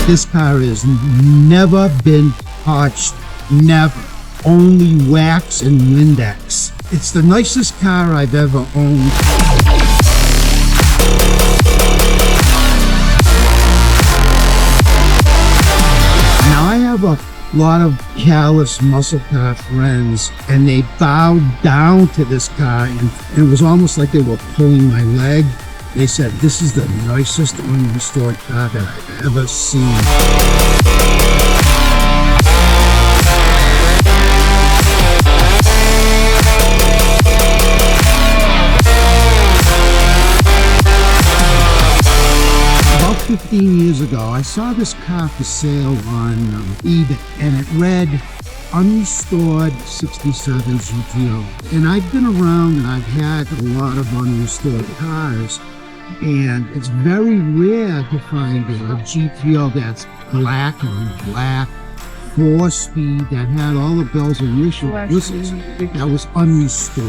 This car has never been touched, never. Only wax and Windex. It's the nicest car I've ever owned. Now I have a lot of callous muscle car friends, and they bowed down to this car, and it was almost like they were pulling my leg. They said, "This is the nicest unrestored car that I've ever seen." About 15 years ago, I saw this car for sale on eBay, and it read Unrestored 67 GTO. And I've been around and I've had a lot of unrestored cars, and it's very rare to find a GTO that's black on black, 4-speed, that had all the bells and whistles, that was unrestored.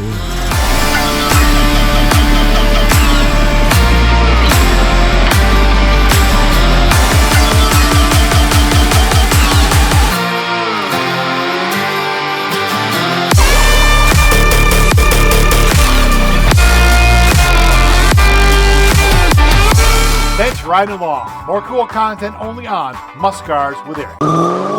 Thanks for riding along. More cool content only on Muscars with Eric.